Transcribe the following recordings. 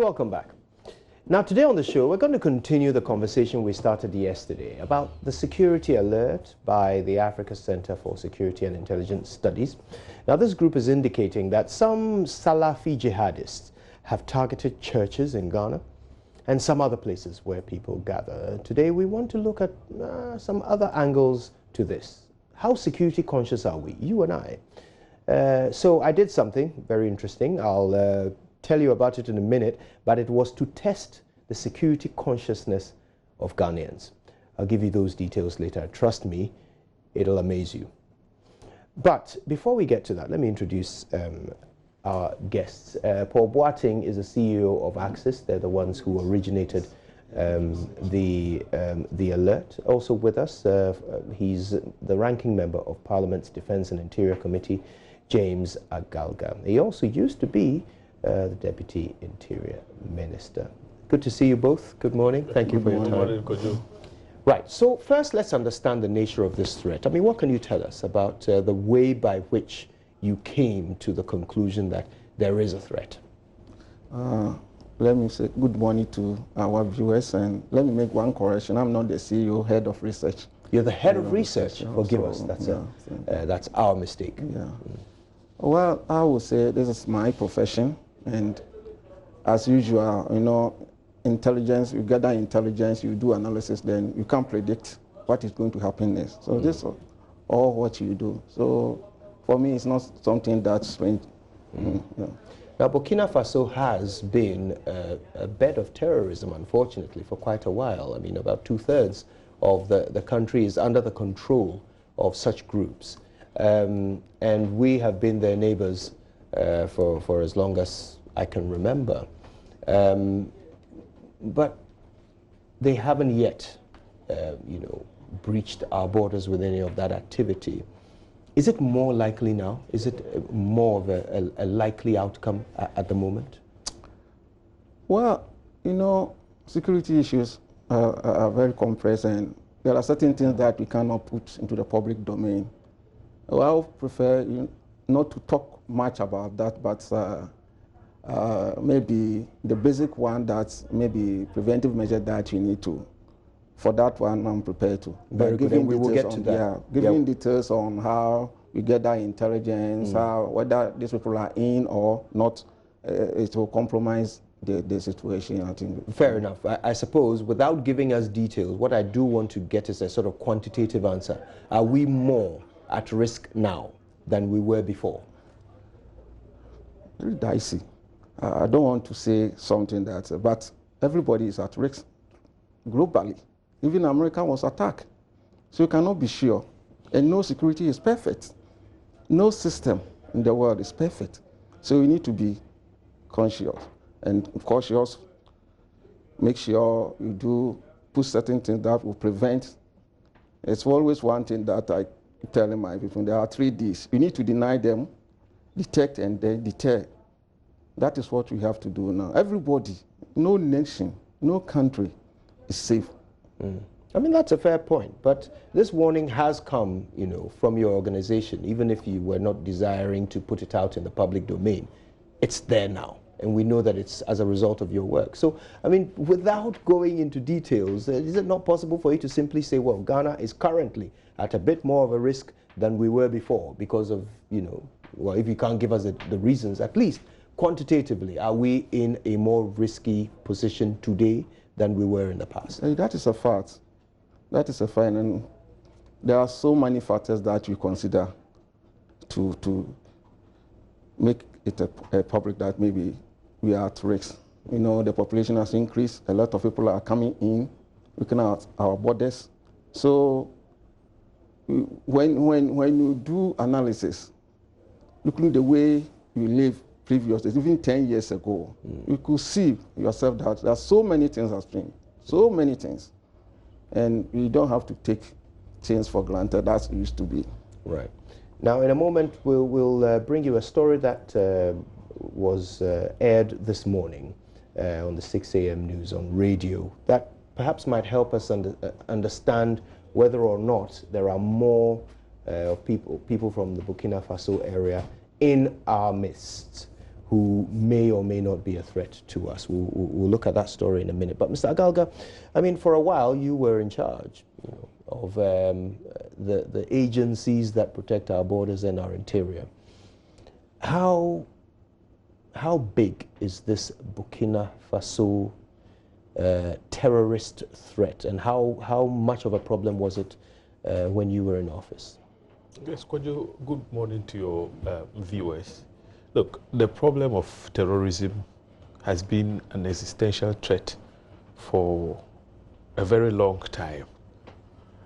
Welcome back. Now today on the show we're going to continue the conversation we started yesterday about the security alert by the Africa Center for Security and Intelligence Studies. Now this group is indicating that some Salafi jihadists have targeted churches in Ghana and some other places where people gather. Today we want to look at some other angles to this. How security conscious are we, you and I? So I did something very interesting. I'll tell you about it in a minute, but it was to test the security consciousness of Ghanaians. I'll give you those details later. Trust me, it'll amaze you. But before we get to that, let me introduce our guests. Paul Boateng is the CEO of Axis. They're the ones who originated the alert. Also with us, he's the ranking member of Parliament's Defence and Interior Committee, James Agalga. He also used to be the Deputy Interior Minister. Good to see you both. Good morning. Thank you for your time. Good morning. Right. So first, let's understand the nature of this threat. I mean, what can you tell us about the way by which you came to the conclusion that there is a threat? Let me say good morning to our viewers, and let me make one correction. I'm not the CEO, head of research. You're the head of research. Forgive us. That's our mistake. Yeah. Well, I would say this is my profession, and as usual, you know, intelligence, you gather intelligence, you do analysis, then you can't predict what is going to happen next. So this is all what you do. So for me, it's not something that's strange. Yeah. Now, Burkina Faso has been a bed of terrorism, unfortunately, for quite a while. I mean, about 2/3 of the country is under the control of such groups. And we have been their neighbors for as long as I can remember. But they haven't yet, breached our borders with any of that activity. Is it more likely now? Is it more of a likely outcome at the moment? Well, you know, security issues are very complex, and there are certain things that we cannot put into the public domain. Well, I would prefer not to talk much about that, but maybe the basic one, that's maybe preventive measure that you need to. For that one, I'm prepared to. Very good, and we will get to that. Yeah, giving details on how we get that intelligence, whether these people are in or not, it will compromise the situation, I think. Fair enough. I suppose without giving us details, what I do want to get is a sort of quantitative answer. Are we more at risk now than we were before? Very dicey. I don't want to say something that, but everybody is at risk globally. Even America was attacked. So you cannot be sure. And no security is perfect. No system in the world is perfect. So you need to be conscious and cautious. Make sure you do put certain things that will prevent. It's always one thing that I telling my people, there are 3 Ds. You need to deny them, detect, and then deter. That is what we have to do now. Everybody, no nation, no country is safe. I mean, that's a fair point, but this warning has come, from your organization, even if you were not desiring to put it out in the public domain. It's there now, and we know that it's as a result of your work. So, I mean, without going into details, is it not possible for you to simply say, well, Ghana is currently at a bit more of a risk than we were before because of, well, if you can't give us the reasons, at least quantitatively, are we in a more risky position today than we were in the past? That is a fact. That is a fact, and there are so many factors that we consider to make it a public that maybe we are at risk. The population has increased. A lot of people are coming in, looking at our borders. So when you do analysis, looking the way you live previously, even 10 years ago, you could see yourself that there are so many things have changed, so many things. And you don't have to take things for granted as it used to be. Right. Now, in a moment, we'll bring you a story that was aired this morning on the 6 a.m. news on radio that perhaps might help us understand whether or not there are more people from the Burkina Faso area in our midst who may or may not be a threat to us. We'll look at that story in a minute. But Mr. Agalga, I mean, for a while you were in charge, of the agencies that protect our borders and our interior. How big is this Burkina Faso terrorist threat, and how much of a problem was it when you were in office? Yes, Kwadwo, good morning to your viewers. Look, the problem of terrorism has been an existential threat for a very long time.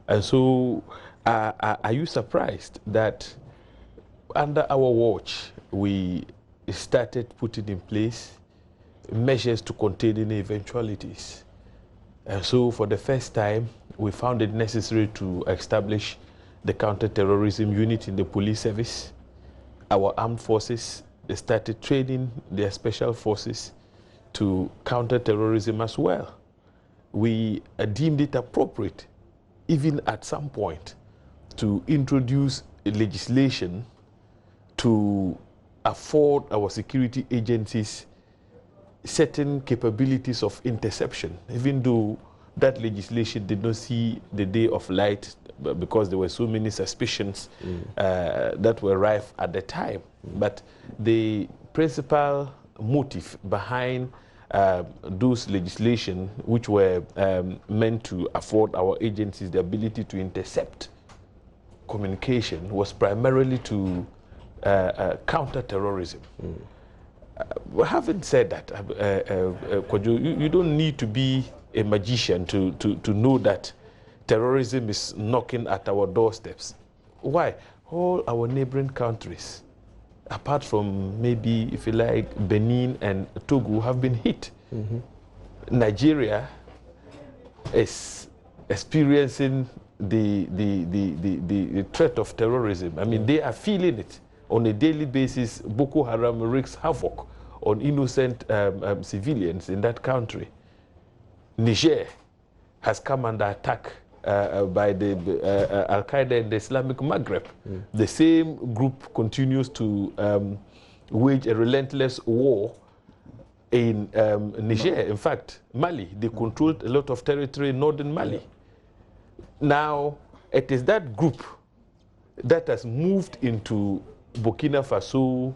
And so, are you surprised that under our watch, we started putting in place measures to contain any eventualities? And so, for the first time, we found it necessary to establish the counter-terrorism unit in the police service. Our armed forces started training their special forces to counter terrorism as well. We deemed it appropriate, even at some point, to introduce legislation to afford our security agencies certain capabilities of interception, even though that legislation did not see the day of light because there were so many suspicions that were rife at the time. But the principal motive behind those legislation, which were meant to afford our agencies the ability to intercept communication, was primarily to counter terrorism. Having said that, Kwadwo, you don't need to be a magician to know that terrorism is knocking at our doorsteps. Why? All our neighboring countries, apart from maybe, if you like, Benin and Togo, have been hit. Nigeria is experiencing the threat of terrorism. I mean, they are feeling it on a daily basis. Boko Haram wreaks havoc on innocent civilians in that country. Niger has come under attack by the Al-Qaeda in the Islamic Maghreb. The same group continues to wage a relentless war in Niger. In fact, Mali, they controlled a lot of territory in northern Mali. Now, it is that group that has moved into Burkina Faso,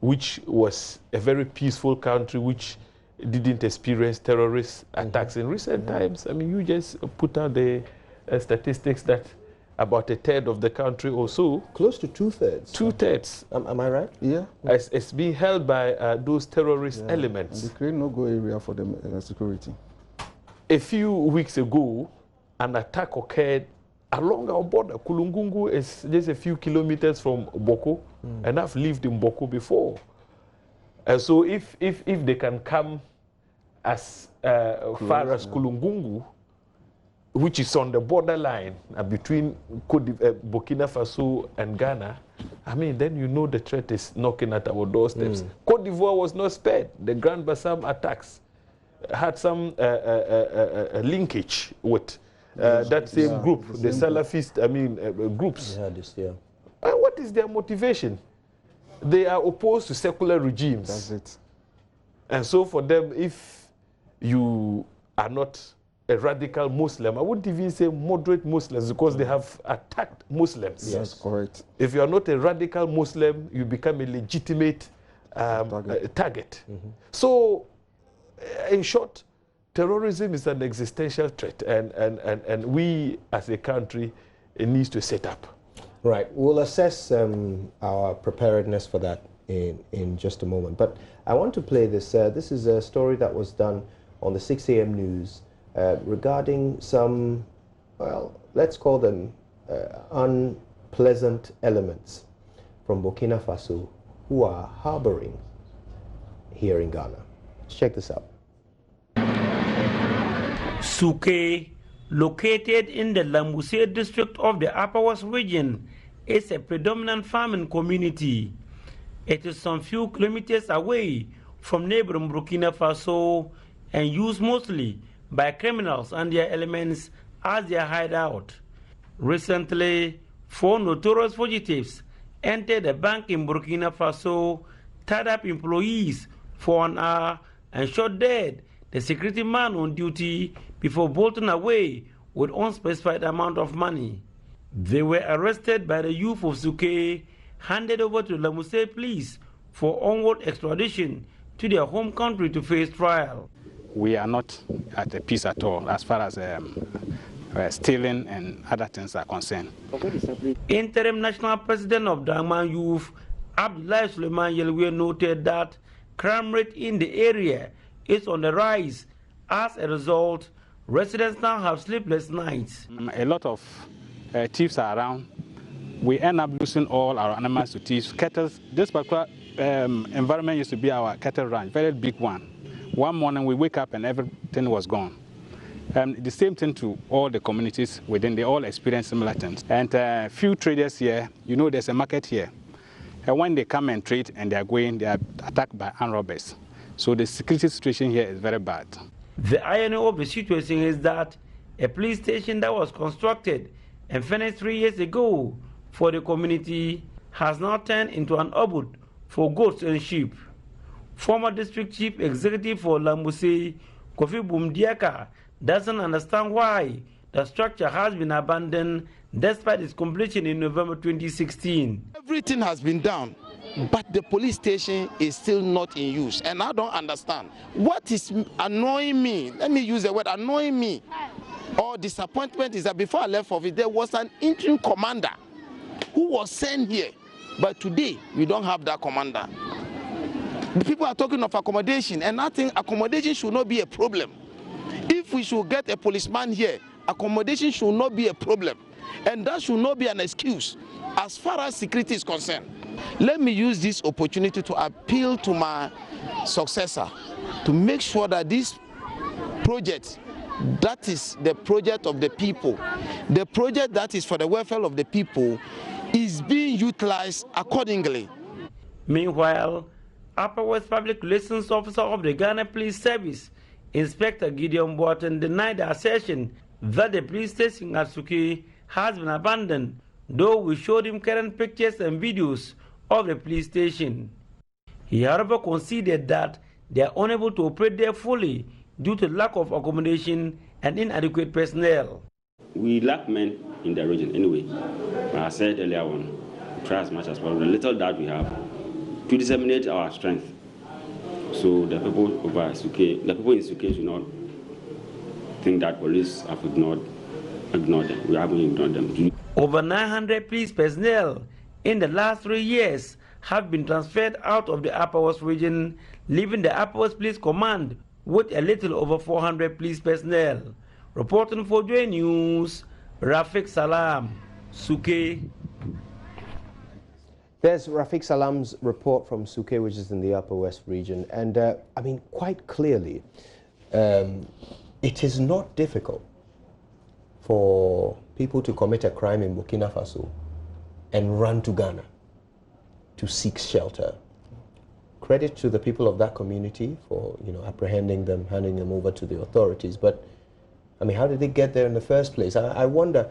which was a very peaceful country, which didn't experience terrorist attacks in recent times. I mean, you just put out the statistics that about a third of the country or so. Close to two-thirds. Two-thirds. Am I right? Yeah. It's being held by those terrorist elements. And they create no-go area for the security. A few weeks ago, an attack occurred along our border. Kulungungu is just a few kilometers from Boko, and I've lived in Boko before. And so if they can come as far as Kulungungu, which is on the borderline between Burkina Faso and Ghana, I mean, then you know the threat is knocking at our doorsteps. Côte d'Ivoire was not spared. The Grand Bassam attacks had some linkage with that same group, the Salafist, groups. And what is their motivation? They are opposed to secular regimes. That's it. And so for them, if you are not a radical Muslim, I wouldn't even say moderate Muslims, because they have attacked Muslims. Yes, correct. If you are not a radical Muslim, you become a legitimate target. So, in short, terrorism is an existential threat, and we as a country need to set up. Right. We'll assess our preparedness for that in just a moment. But I want to play this. This is a story that was done on the 6 a.m. news regarding some, well, let's call them unpleasant elements from Burkina Faso who are harboring here in Ghana. Let's check this out. Suke, located in the Lambuse district of the Upper West region, is a predominant farming community. It is some few kilometers away from neighboring Burkina Faso and used mostly by criminals and their elements as their hideout. Recently, 4 notorious fugitives entered a bank in Burkina Faso, tied up employees for an hour and shot dead the security man on duty before bolting away with unspecified amount of money. They were arrested by the youth of Suke, handed over to Lamuse police for onward extradition to their home country to face trial. We are not at a peace at all as far as stealing and other things are concerned. Interim National President of Dangman Youth, Abdullahi Suleiman Yelwe, noted that crime rate in the area is on the rise. As a result, residents now have sleepless nights. A lot of thieves are around. We end up losing all our animals to thieves. Cattle, this particular environment used to be our cattle ranch, very big one. One morning we wake up and everything was gone. The same thing to all the communities within, they all experience similar things. And few traders here, you know there's a market here. And when they come and trade and they are attacked by armed robbers. So the security situation here is very bad. The irony of the situation is that a police station that was constructed and finished 3 years ago for the community has now turned into an abode for goats and sheep. Former district chief executive for Lambuse, Kofi Bumdiaka, doesn't understand why the structure has been abandoned despite its completion in November 2016. Everything has been done, but the police station is still not in use, and I don't understand. What is annoying me, let me use the word annoying me, or disappointment, is that before I left office, there was an interim commander who was sent here, but today we don't have that commander. The people are talking of accommodation, and I think accommodation should not be a problem. If we should get a policeman here, accommodation should not be a problem, and that should not be an excuse as far as security is concerned. Let me use this opportunity to appeal to my successor to make sure that this project, that is the project of the people, the project that is for the welfare of the people, is being utilized accordingly. Meanwhile, Upper West Public Relations Officer of the Ghana Police Service, Inspector Gideon Boateng, denied the assertion that the police station at Suke has been abandoned, though we showed him current pictures and videos of the police station. He, however, conceded that they are unable to operate there fully due to lack of accommodation and inadequate personnel. We lack men in the region anyway. I said earlier on, try as much as possible, the little that we have, to disseminate our strength. So the people over Suke, the people in Suke should not think that police have ignored them. We haven't ignored them. Over 900 police personnel in the last 3 years have been transferred out of the Upper West region, leaving the Upper West Police Command with a little over 400 police personnel. Reporting for JoyNews, Rafiq Salam, Suke. There's Rafiq Salam's report from Suke, which is in the Upper West region. And I mean, quite clearly, it is not difficult for people to commit a crime in Burkina Faso and run to Ghana to seek shelter. Credit to the people of that community for, apprehending them, handing them over to the authorities. But, I mean, how did they get there in the first place? I wonder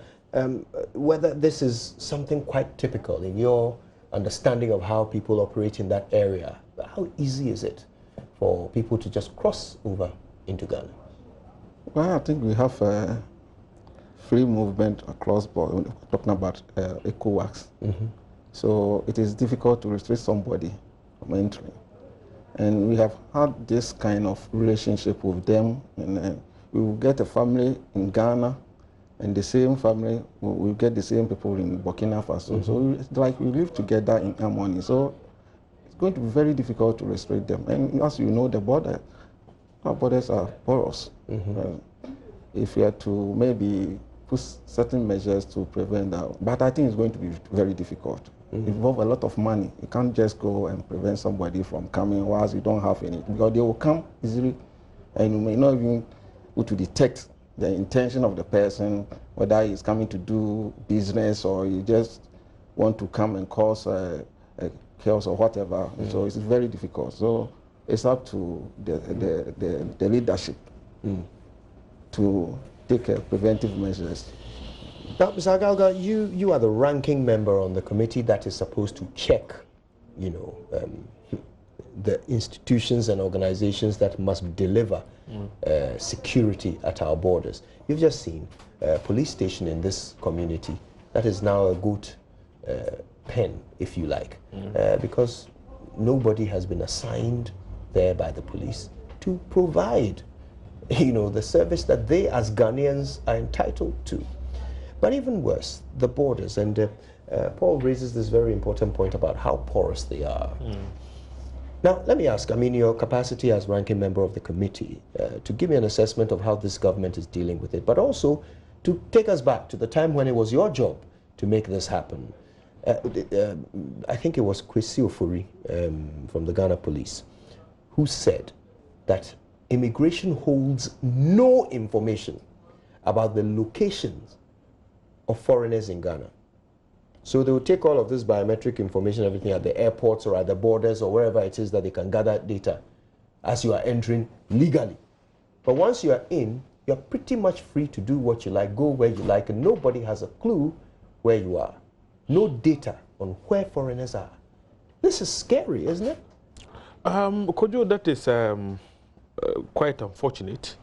whether this is something quite typical in your understanding of how people operate in that area. How easy is it for people to just cross over into Ghana? Well, I think we have free movement across board when we're talking about ECOWAS. So it is difficult to restrict somebody from entering. And we have had this kind of relationship with them. And we will get a family in Ghana, and the same family will get the same people in Burkina Faso. So it's like we live together in harmony. So it's going to be very difficult to restrict them. And as you know, our borders are porous. If we are to maybe put certain measures to prevent that, but I think it's going to be very difficult. It involves a lot of money. You can't just go and prevent somebody from coming whilst you don't have any, because they will come easily, and you may not even be able to detect the intention of the person, whether he's coming to do business or you just want to come and cause a chaos or whatever. So it's very difficult. So it's up to the leadership to take preventive measures. Now, Mr. Agalga, you are the ranking member on the committee that is supposed to check, the institutions and organizations that must deliver security at our borders. You've just seen a police station in this community that is now a goat pen, if you like, because nobody has been assigned there by the police to provide, the service that they as Ghanaians are entitled to. But even worse, the borders, and Paul raises this very important point about how porous they are. Now, let me ask, your capacity as ranking member of the committee, to give me an assessment of how this government is dealing with it, but also to take us back to the time when it was your job to make this happen. I think it was Kwesi Ofori from the Ghana Police who said that immigration holds no information about the locations of foreigners in Ghana. So they will take all of this biometric information, everything at the airports or at the borders or wherever it is that they can gather data as you are entering legally. But once you are in, you're pretty much free to do what you like, go where you like, and nobody has a clue where you are. No data on where foreigners are. This is scary, isn't it? Kojo, that is quite unfortunate.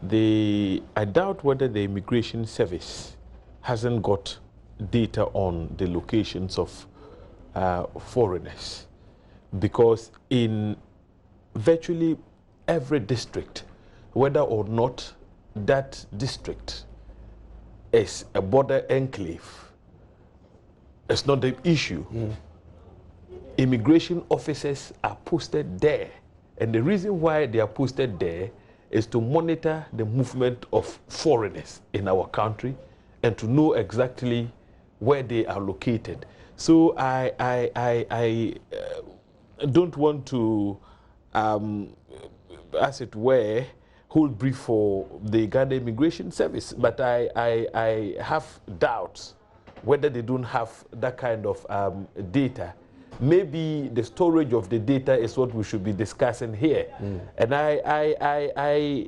I doubt whether the immigration service hasn't got data on the locations of foreigners, because in virtually every district, whether or not that district is a border enclave, it's not the issue. Immigration officers are posted there, and the reason why they are posted there is to monitor the movement of foreigners in our country and to know exactly where they are located. So I don't want to, as it were, hold brief for the Ghana Immigration Service, but I have doubts whether they don't have that kind of data. Maybe the storage of the data is what we should be discussing here. And I,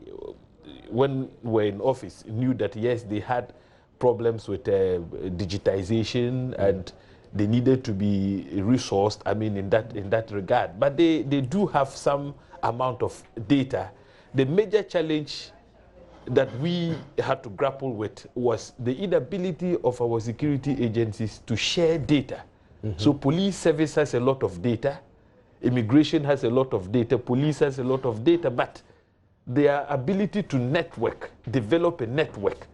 when we were in office, knew that yes, they had problems with digitization and they needed to be resourced, in that regard. But they do have some amount of data. The major challenge that we had to grapple with was the inability of our security agencies to share data. So police service has a lot of data, immigration has a lot of data, police has a lot of data, but their ability to network, develop a network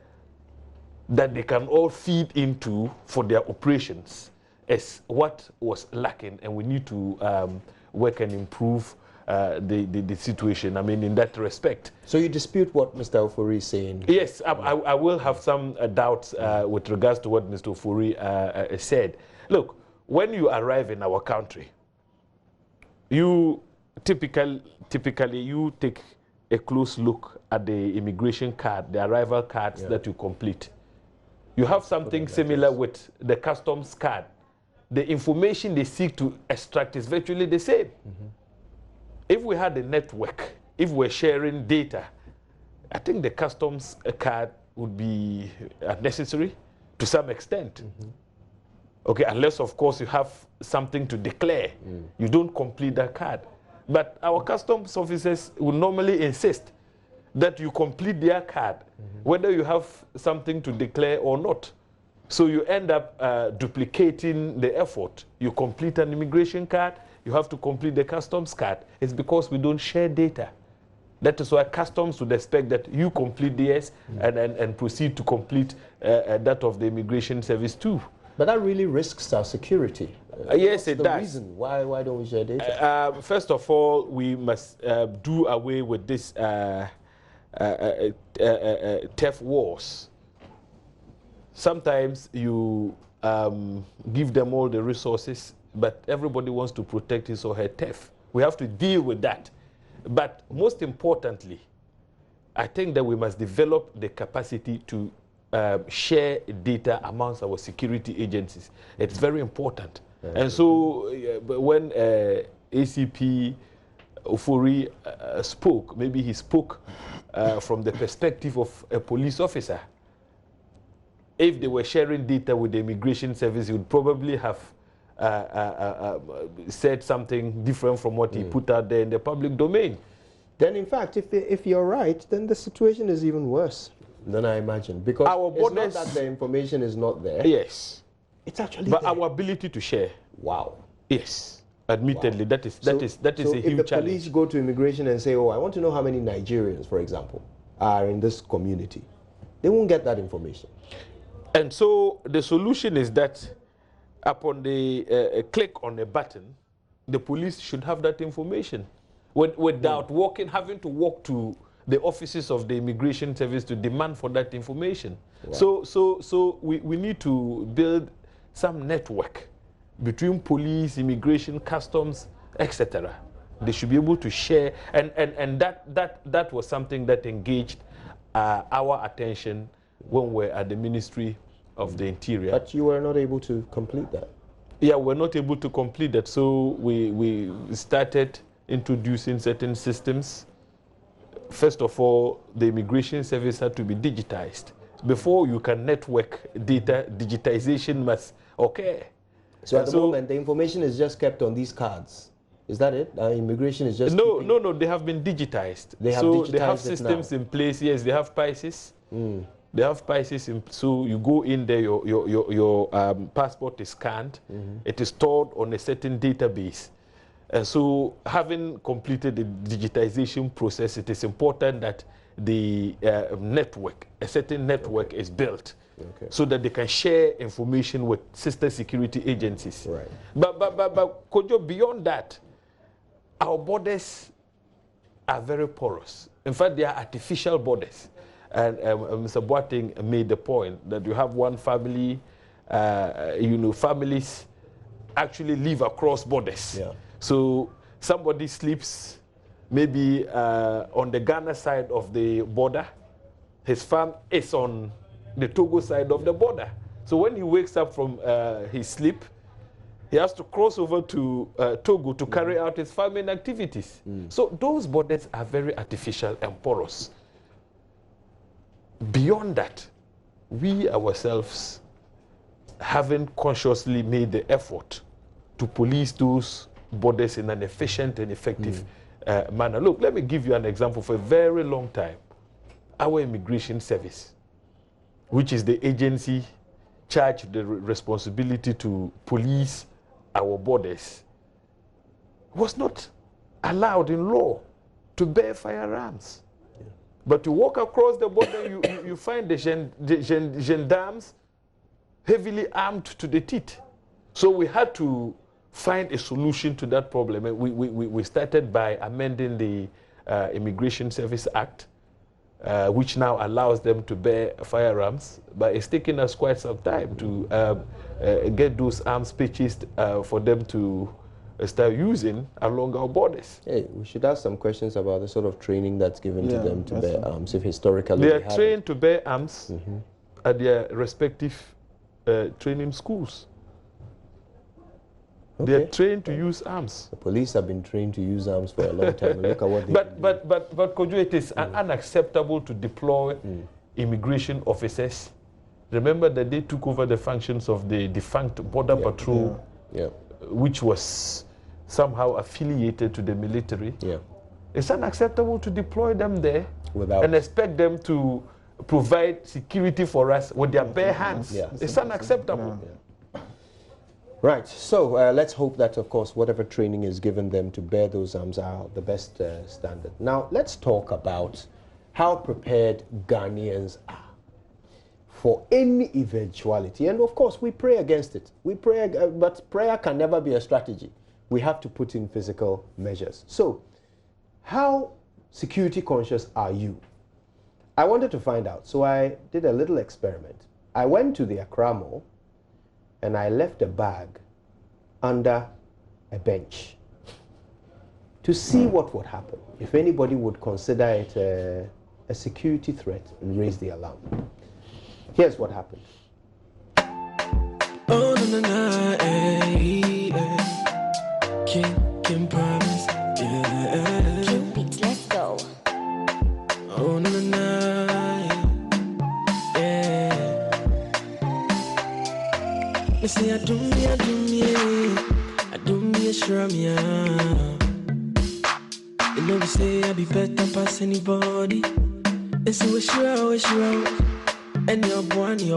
that they can all feed into for their operations is what was lacking, and we need to work and improve the situation, in that respect. So you dispute what Mr. Ofori is saying? Yes, I will have some doubts with regards to what Mr. Ofori said. Look, when you arrive in our country, you typically you take a close look at the immigration card, the arrival cards that you complete. You have something similar with the customs card. The information they seek to extract is virtually the same. If we had a network, if we're sharing data, I think the customs card would be necessary to some extent. Okay, unless of course you have something to declare. You don't complete that card. But our customs officers will normally insist that you complete their card, whether you have something to declare or not. So you end up duplicating the effort. You complete an immigration card, you have to complete the customs card. It's because we don't share data. That is why customs would expect that you complete theirs and proceed to complete that of the immigration service too. But that really risks our security. Yes, it does. What's the reason? Why don't we share data? First of all, we must do away with this theft wars. Sometimes you give them all the resources, but everybody wants to protect his or her theft. We have to deal with that. But most importantly, I think that we must develop the capacity to share data amongst our security agencies. It's very important. And so when ACP Ofori spoke, maybe he spoke from the perspective of a police officer. If they were sharing data with the immigration service, he would probably have said something different from what he put out there in the public domain. Then, in fact, if you're right, then the situation is even worse than I imagined. Because it's not that the information is not there. Yes. It's actually but there. our ability to share. Wow. Yes. Admittedly, wow. that is a huge challenge. So if the police go to immigration and say, oh, I want to know how many Nigerians, for example, are in this community, they won't get that information. And so the solution is that upon the click on a button, the police should have that information without having to walk to the offices of the immigration service to demand for that information. Wow. So we need to build some network between police, immigration, customs, etc. They should be able to share, and that was something that engaged our attention when we were at the Ministry of the Interior. But you were not able to complete that. Yeah, we're not able to complete that, so we started introducing certain systems. First of all, the immigration service had to be digitized. Before you can network data, digitization must occur. So at the moment, the information is just kept on these cards. Is that it? Immigration is just No, they have been digitized. They have systems in place. Yes, they have PICEs. They have PICEs, so you go in there, your passport is scanned. It is stored on a certain database. And so having completed the digitization process, it is important that the network, a certain network is built so that they can share information with sister security agencies. Right. But Kojo, beyond that, our borders are very porous. In fact, they are artificial borders. And Mr. Boateng made the point that you have one family, families actually live across borders. Yeah. So somebody sleeps maybe on the Ghana side of the border. His farm is on the Togo side of the border. So when he wakes up from his sleep, he has to cross over to Togo to carry out his farming activities. So those borders are very artificial and porous. Beyond that, we ourselves haven't consciously made the effort to police those borders in an efficient and effective manner. Look, let me give you an example. For a very long time, our immigration service, which is the agency charged with the responsibility to police our borders, was not allowed in law to bear firearms. But to walk across the border, you find the gendarmes heavily armed to the teeth. So we had to find a solution to that problem. And we started by amending the Immigration Service Act, which now allows them to bear firearms. But it's taken us quite some time to get those arms purchased for them to start using along our borders. Hey, we should ask some questions about the sort of training that's given to them to bear arms, if historically they are trained to bear arms at their respective training schools. Okay. They are trained to use arms. The police have been trained to use arms for a long time. Look at what they but Kojo, it is unacceptable to deploy immigration officers. Remember that they took over the functions of the defunct Border Patrol, which was somehow affiliated to the military. It's unacceptable to deploy them there and expect them to provide security for us with their bare hands. It's unacceptable. Right, so let's hope that, of course, whatever training is given them to bear those arms are the best standard. Now, let's talk about how prepared Ghanaians are for any eventuality. And, of course, we pray against it. We pray, but prayer can never be a strategy. We have to put in physical measures. So, how security conscious are you? I wanted to find out, so I did a little experiment. I went to the Accra Mall, and I left a bag under a bench to see what would happen if anybody would consider it a security threat and raise the alarm. Here's what happened. Oh, na, na, na, King promise, yeah. King beats, let's go. Oh, na, na, na, yeah. Me say, I do me, me. You know we say I be better past anybody. And so wish you out. And your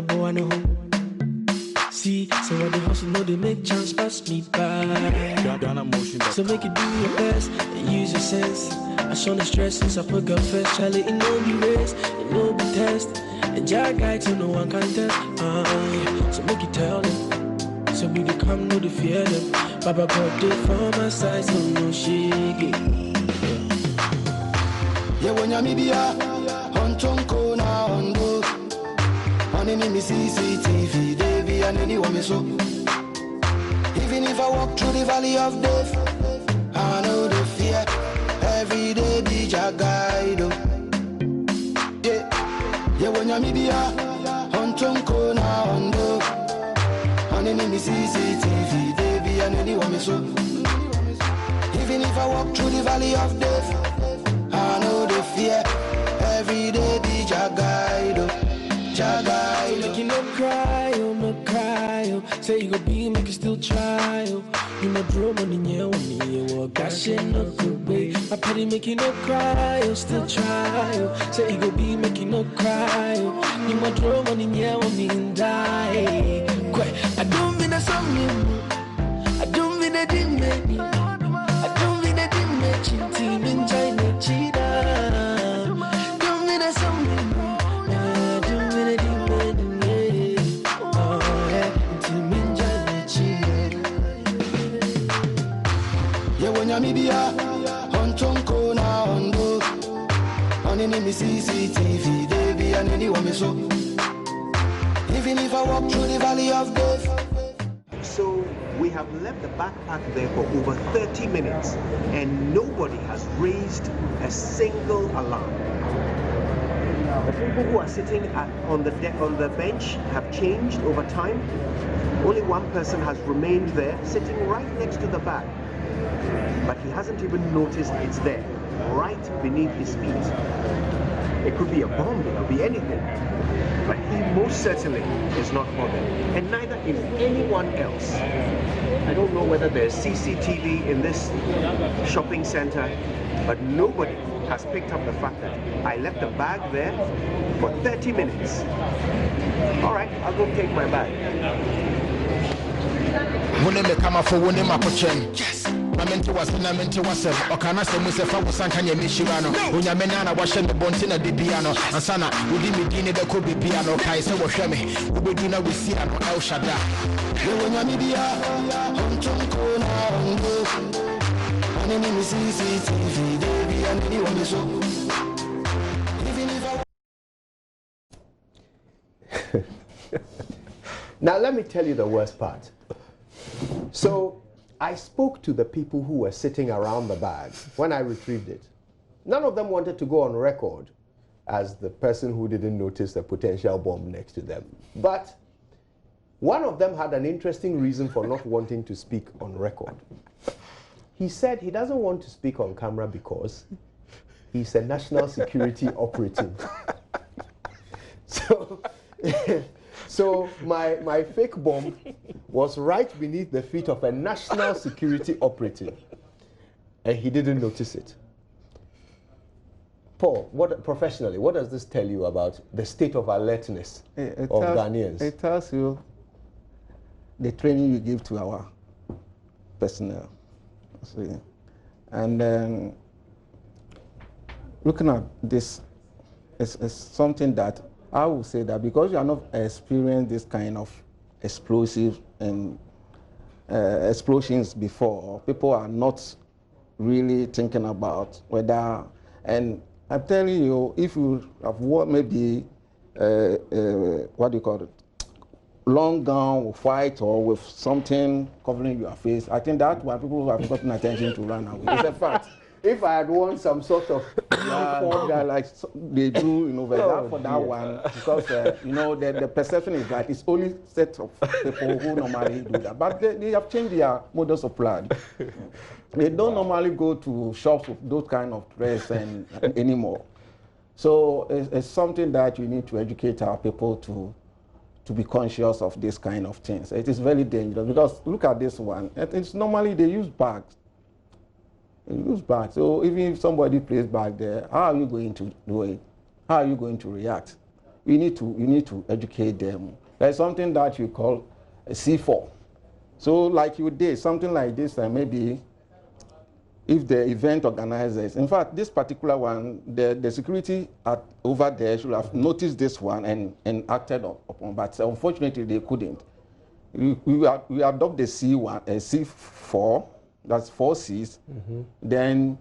boy no. See, so what the hustle know they make chance pass me by. So make it do your best and use your sense. I show the stress since I put God first. Charlie, it no be race, it no be test. And Jack guy to no one can test. Yeah. So make it tell them. So we can come, no the fear them. Baba got it for my side, so no shake. Yeah, when you're media, on Chonko na ondo. On any CCTV, they be and anyone me so. Even if I walk through the valley of death, I know the fear. Every day be your guide. Yeah, when you're media, on Chonko na ondo. On any CCTV, they be and anyone me so. Even if I walk through the valley of death, I know the fear. Every day be your guide. So make you no cry, no cry. Say you go be, make you still try. You no draw money, yeah, when you walk. Gosh, no good way. I pity make you no cry, still try. Say you go be, make you no cry. You no draw money, yeah, when you die. I don't mean a song, I don't mean a ding, maybe. I don't mean a ding, maybe. Team in China, cheetah. Don't mean a song, media, on Chonko na ondo. On any CCTV, they be and anyone me so. Even if I walk through the valley of death. So we have left the backpack there for over 30 minutes and nobody has raised a single alarm. The people who are sitting on the bench have changed over time. Only one person has remained there, sitting right next to the bag. But he hasn't even noticed it's there, right beneath his feet. It could be a bomb, it could be anything. But he most certainly is not bothered, and neither is anyone else. I don't know whether there's CCTV in this shopping center, but nobody has picked up the fact that I left the bag there for 30 minutes. All right, I'll go take my bag. Yes. Namenti was Okana Musefa was Sankanya Mishirano, Unyamena was the Bontina di Piano, and Sana, Udimi Dini the Kobe Piano, Kaisa was Shemi, Ubuduna with Siano, El Shada. Unyamidia, Honchona, and any CCTV, Davy, and anyone so. Now let me tell you the worst part. So I spoke to the people who were sitting around the bag when I retrieved it. None of them wanted to go on record as the person who didn't notice the potential bomb next to them. But one of them had an interesting reason for not wanting to speak on record. He said he doesn't want to speak on camera because he's a national security operative. So my fake bomb was right beneath the feet of a national security operative, and he didn't notice it. Paul, professionally, what does this tell you about the state of alertness of Ghanaians? It tells you the training you give to our personnel. See? And then looking at this is something that I would say that because you are not experienced this kind of explosive and explosions before, people are not really thinking about whether, and I'm telling you, if you have worn maybe, what do you call it, long gown with white or with something covering your face, I think that's why people have gotten attention to run away. It's a fact. If I had worn some sort of like they do, for that one, because the perception is that it's only set of people who normally do that, but they have changed their modus operandi. They don't normally go to shops with those kind of dress anymore. So it's something that we need to educate our people to be conscious of this kind of things. It is very dangerous because look at this one. It's normally they use bags. They use bags. So even if somebody plays bag there, how are you going to do it? How are you going to react? You need to educate them. There's something that you call a C4. So like you did something like this, and maybe if the event organizers, in fact, this particular one, the security over there should have noticed this one and acted upon, but unfortunately they couldn't. We adopt the C1, C4, that's 4 C's. Then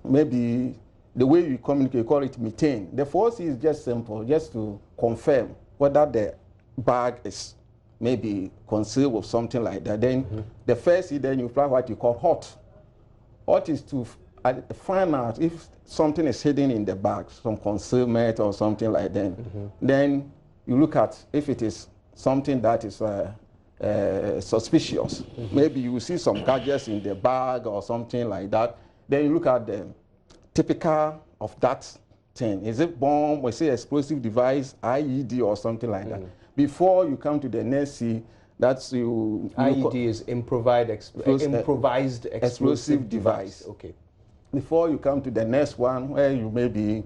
maybe the way you communicate, you call it methane. The 4 C is just simple, just to confirm whether the bag is maybe concealed with something like that. Then the first C, then you apply what you call hot. What is to find out if something is hidden in the bag, some concealment or something like that. Then you look at if it is something that is suspicious. Maybe you see some gadgets in the bag or something like that. Then you look at the typical of that thing. Is it bomb, or say explosive device, IED or something like that? Before you come to the next C, that's you. IED is improvised explosive device. Okay. Before you come to the next one, where you maybe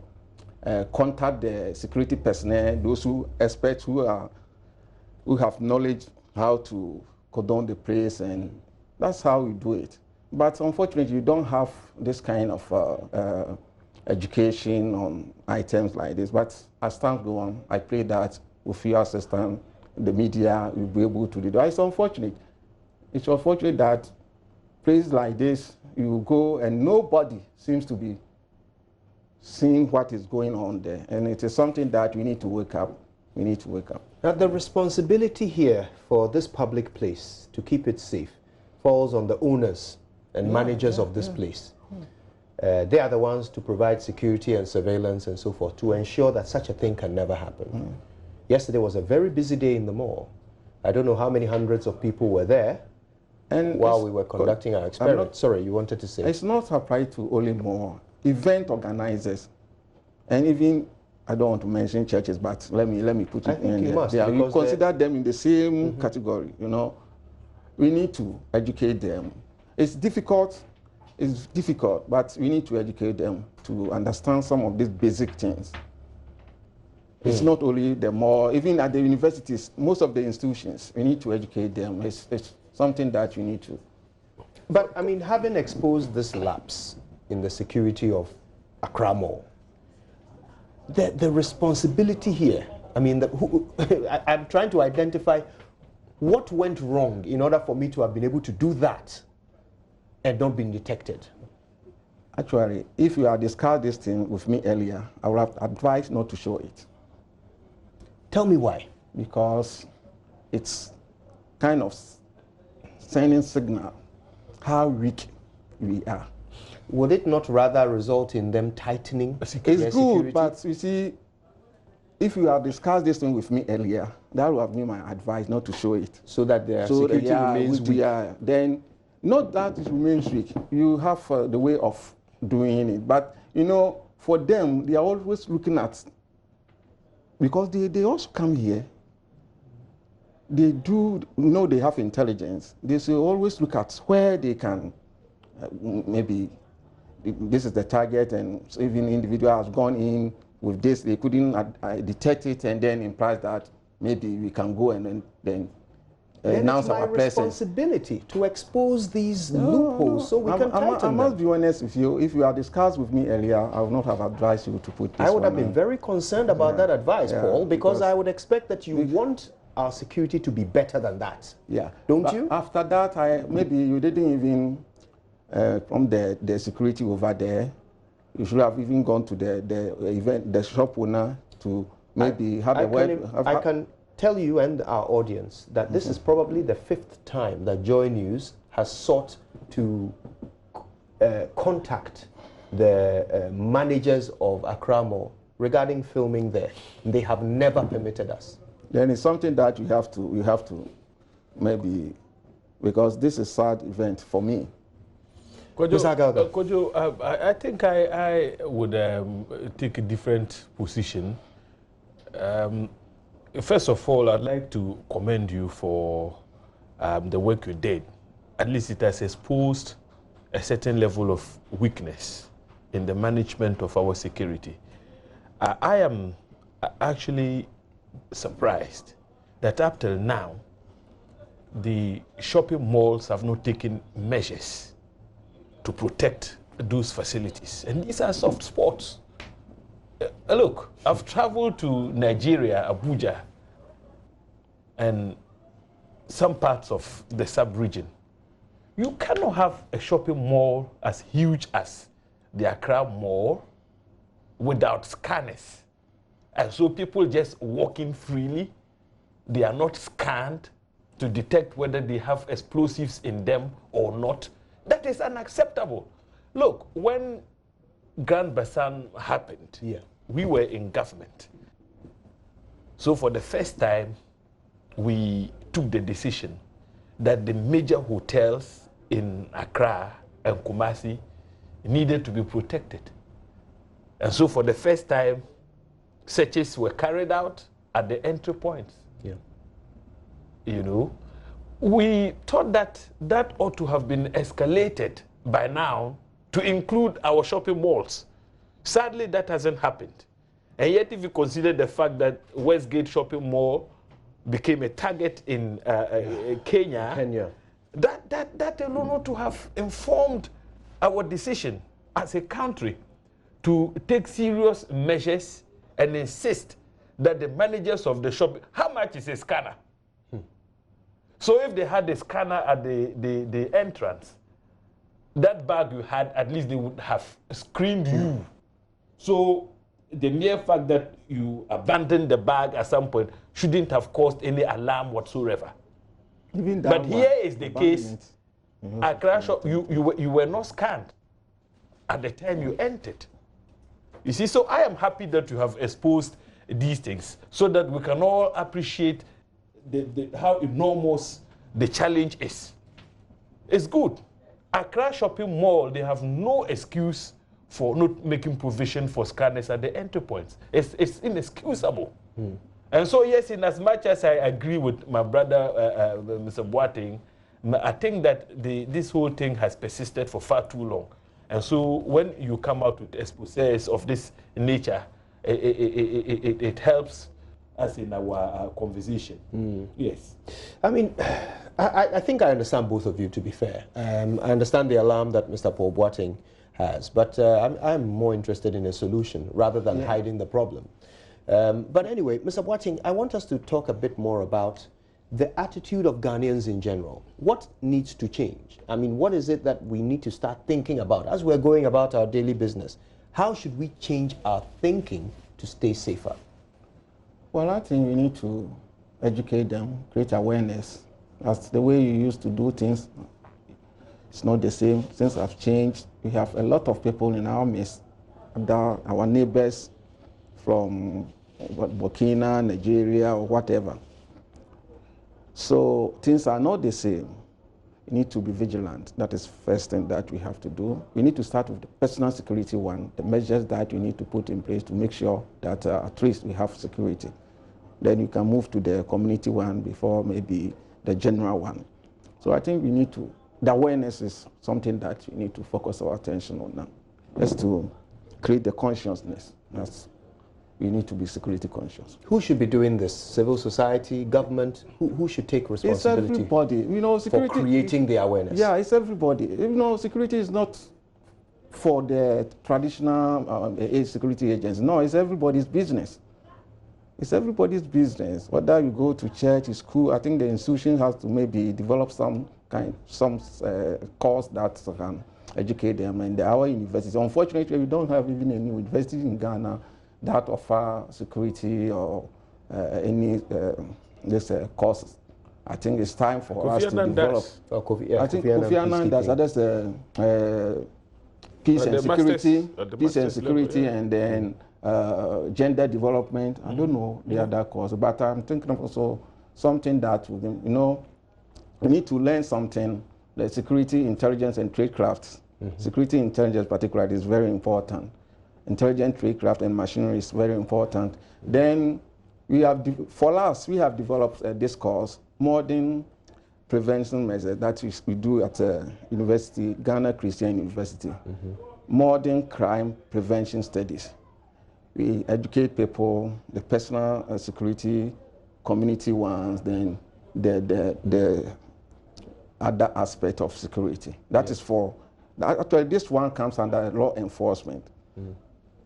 contact the security personnel, those who experts who have knowledge how to cordon the place, and that's how we do it. But unfortunately, you don't have this kind of education on items like this. But as time goes on, I pray that with your assistance, the media will be able to do that. It's unfortunate. It's unfortunate that places like this, you go and nobody seems to be seeing what is going on there. And it is something that we need to wake up. We need to wake up. Now, the responsibility here for this public place to keep it safe falls on the owners and managers of this place. They are the ones to provide security and surveillance and so forth to ensure that such a thing can never happen. Yesterday was a very busy day in the mall. I don't know how many hundreds of people were there and while we were conducting our experiment. Sorry, you wanted to say. It's not applied to only mall. Event organizers, and even, I don't want to mention churches, but let me put it in there. We consider them in the same category, you know. We need to educate them. It's difficult, but we need to educate them to understand some of these basic things. It's not only the mall, even at the universities, most of the institutions, we need to educate them. It's something that we need to. But, I mean, having exposed this lapse in the security of Accra Mall, the responsibility here, I mean, I'm trying to identify what went wrong in order for me to have been able to do that and not being detected. Actually, if you had discussed this thing with me earlier, I would have advised not to show it. Tell me why. Because it's kind of sending signal how weak we are. Would it not rather result in them tightening it's their good, security? But you see, if you had discussed this thing with me earlier, that would have been my advice not to show it. So that their security remains weak. Then, not that it remains weak. You have the way of doing it. But, you know, for them, they are always looking at, because they also come here, they do know they have intelligence. They should always look at where they can, maybe this is the target, and so even individual has gone in with this, they couldn't detect it, and then implies that maybe we can go and then announce our presence. It's my responsibility to expose these loopholes so we can tighten them. I must be honest with you. If you had discussed with me earlier, I would not have advised you to put this. I would have been very concerned about that advice, Paul, because I would expect that you want our security to be better than that. Yeah. Don't you? After that, maybe you didn't even, from the security over there, you should have even gone to the shop owner to maybe have a word. I can tell you and our audience that this is probably the 5th time that JoyNews has sought to contact the managers of Accra Mall regarding filming there. They have never permitted us. Then it's something that you have to maybe, because this is a sad event for me. Kojo, I think I would take a different position. First of all, I'd like to commend you for the work you did. At least it has exposed a certain level of weakness in the management of our security. I am actually surprised that up till now, the shopping malls have not taken measures to protect those facilities. And these are soft spots. Look, I've traveled to Nigeria, Abuja, and some parts of the sub-region. You cannot have a shopping mall as huge as the Accra Mall without scanners. And so people just walking freely, they are not scanned to detect whether they have explosives in them or not. That is unacceptable. Look, when Grand Bassam happened, we were in government. So for the first time, we took the decision that the major hotels in Accra and Kumasi needed to be protected. And so for the first time, searches were carried out at the entry points. You know, we thought that that ought to have been escalated by now to include our shopping malls. Sadly, that hasn't happened. And yet, if you consider the fact that Westgate Shopping Mall became a target in Kenya, that alone ought to have informed our decision as a country to take serious measures and insist that the managers of the shopping, how much is a scanner? So if they had a scanner at the entrance, that bag you had, at least they would have screened you. So the mere fact that you abandoned the bag at some point shouldn't have caused any alarm whatsoever. But here is the case. Accra shop, you were not scanned at the time you entered. You see, so I am happy that you have exposed these things so that we can all appreciate how enormous the challenge is. It's good. Accra Shopping Mall, they have no excuse for not making provision for scanners at the entry points. It's inexcusable. And so, yes, in as much as I agree with my brother, Mr. Boateng, I think that this whole thing has persisted for far too long. And so when you come out with exposés of this nature, it helps us in our conversation. Yes. I mean, I think I understand both of you, to be fair. I understand the alarm that Mr. Paul Boateng has, but I'm more interested in a solution rather than hiding the problem. But anyway, Mr. Boateng, I want us to talk a bit more about the attitude of Ghanaians in general. What needs to change? I mean, what is it that we need to start thinking about as we're going about our daily business? How should we change our thinking to stay safer? Well, I think we need to educate them, create awareness. As the way you used to do things, it's not the same. Things have changed. We have a lot of people in our midst, our neighbors from Burkina, Nigeria, or whatever. So things are not the same. We need to be vigilant. That is the first thing that we have to do. We need to start with the personal security one, the measures that we need to put in place to make sure that at least we have security. Then you can move to the community one before maybe the general one. So I think we need to, the awareness is something that we need to focus our attention on now. Just to create the consciousness. We need to be security conscious. Who should be doing this? Civil society, government? Who should take responsibility? It's everybody. You know, security, for creating the awareness. Yeah, it's everybody. You know, security is not for the traditional security agents. No, it's everybody's business. It's everybody's business. Whether you go to church, school, I think the institution has to maybe develop some course that can educate them. And our universities, unfortunately, we don't have even any university in Ghana that offer security or any courses. I think it's time for us to develop. I think Kofi Annan does. That's peace and security, and then gender development. I don't know the other course, but I'm thinking of also something that we need to learn something. The security, intelligence, and tradecrafts. Security intelligence, particularly, is very important. Intelligent tradecraft and machinery is very important. Then we have, for us, we have developed this course, modern prevention measures, that we do at university, Ghana Christian University. Modern crime prevention studies. We educate people, the personal security, community ones, then the other aspect of security. That is for, actually this one comes under law enforcement.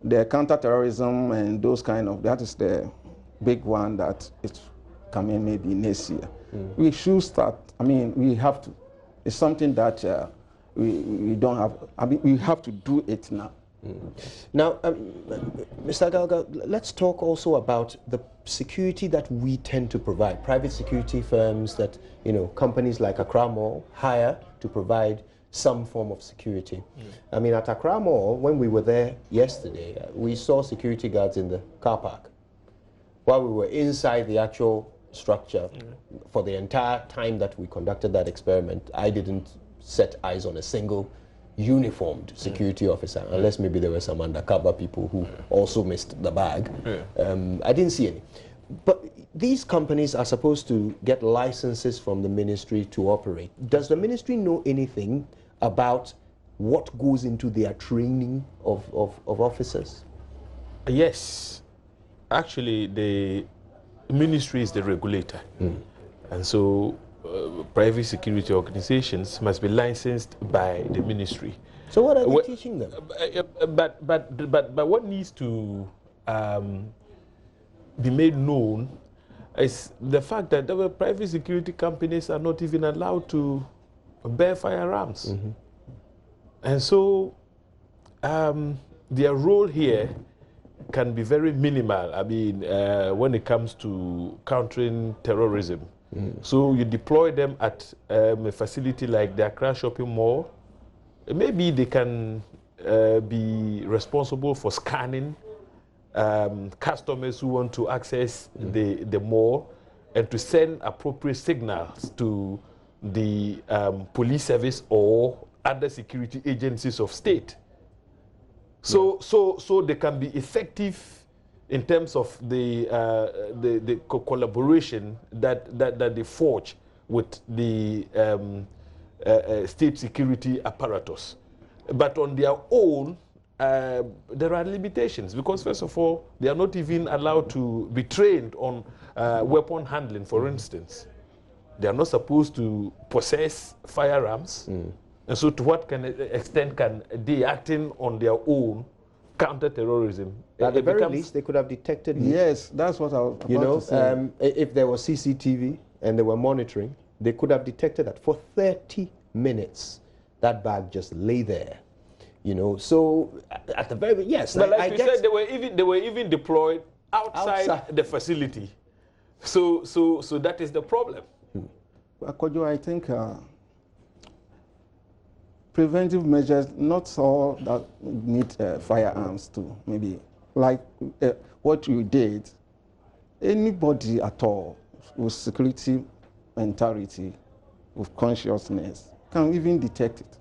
The counterterrorism and those kind of, that is the big one that is coming maybe next year. We should start, I mean, we have to. It's something that we don't have, I mean, we have to do it now. Now, Mr. Galga, let's talk also about the security that we tend to provide. Private security firms that, you know, companies like Accra Mall hire to provide some form of security. I mean, at Accra Mall, when we were there yesterday, we saw security guards in the car park while we were inside the actual structure. For the entire time that we conducted that experiment, I didn't set eyes on a single uniformed security officer, unless maybe there were some undercover people who also missed the bag. I didn't see any. But these companies are supposed to get licenses from the ministry to operate. Does the ministry know anything about what goes into their training of officers? Yes. Actually, the ministry is the regulator. And so private security organizations must be licensed by the ministry. So what are they teaching them? But what needs to be made known is the fact that the private security companies are not even allowed to bear firearms. And so their role here can be very minimal. I mean, when it comes to countering terrorism. So you deploy them at a facility like the Accra Shopping Mall. Maybe they can be responsible for scanning customers who want to access the mall and to send appropriate signals to the police service or other security agencies of state. So they can be effective in terms of the collaboration that they forge with the state security apparatus. But on their own, there are limitations because, first of all, they are not even allowed to be trained on weapon handling, for instance. They are not supposed to possess firearms. And so to what extent can they, acting on their own, counter terrorism? At the very least, they could have detected. Yes, that's what I was about to say. If there was CCTV and they were monitoring, they could have detected that for 30 minutes, that bag just lay there. You know, so at the very But like you said, they were even deployed outside the facility. So that is the problem. Akojo, I think preventive measures, not all that need firearms too. Maybe like what you did, anybody at all with security mentality, with consciousness, can even detect it.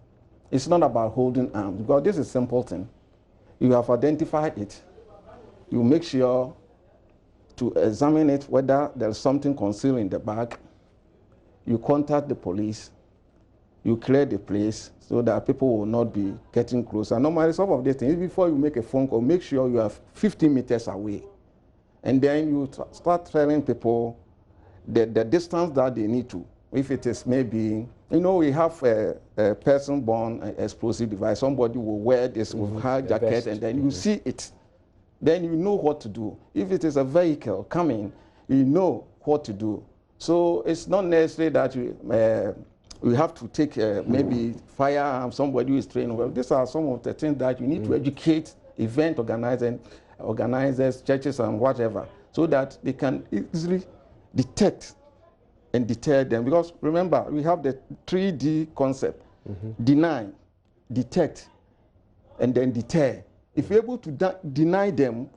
It's not about holding arms, because this is a simple thing. You have identified it. You make sure to examine it, whether there's something concealed in the bag. You contact the police. You clear the place so that people will not be getting closer. Normally, some of these things, before you make a phone call, make sure you are 50 meters away. And then you start telling people the distance that they need to. If it is maybe, you know, we have a person-born explosive device. Somebody will wear this with high jacket, and then you see it. Then you know what to do. If it is a vehicle coming, you know what to do. So it's not necessary that we have to take maybe firearm, somebody who is trained well. These are some of the things that you need to educate event organizers, churches and whatever, so that they can easily detect and deter them. Because remember, we have the 3D concept: deny, detect, and then deter. If you're able to deny them,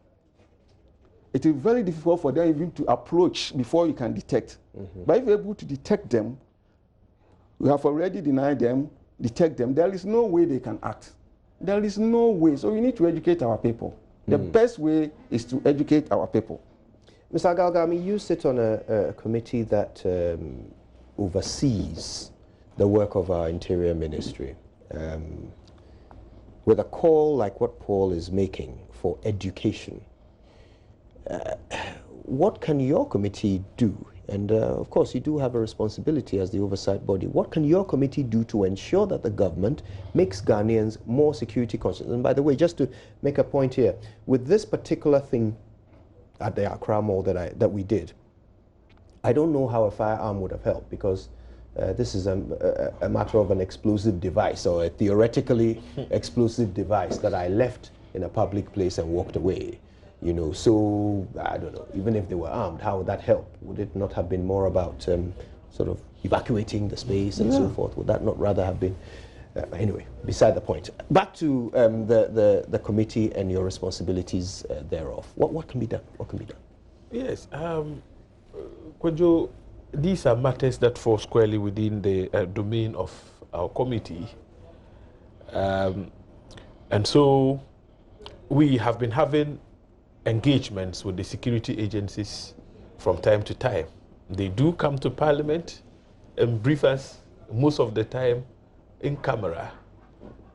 it is very difficult for them even to approach before you can detect. But if you're able to detect them, we have already denied them, detect them, there is no way they can act. There is no way. So we need to educate our people. The best way is to educate our people. Mr. Agalgami, you sit on a committee that oversees the work of our Interior Ministry. With a call like what Paul is making for education, what can your committee do? And of course, you do have a responsibility as the oversight body. What can your committee do to ensure that the government makes Ghanaians more security conscious? And by the way, just to make a point here, with this particular thing at the Accra Mall that we did, I don't know how a firearm would have helped, because this is a matter of an explosive device, or a theoretically explosive device that I left in a public place and walked away. You know, so I don't know, even if they were armed, how would that help? Would it not have been more about sort of evacuating the space and so forth? Would that not rather have been, anyway, beside the point. Back to the committee and your responsibilities thereof. What can be done? What can be done? Yes, Kwadwo, these are matters that fall squarely within the domain of our committee. And so we have been having engagements with the security agencies from time to time. They do come to Parliament and brief us most of the time in camera,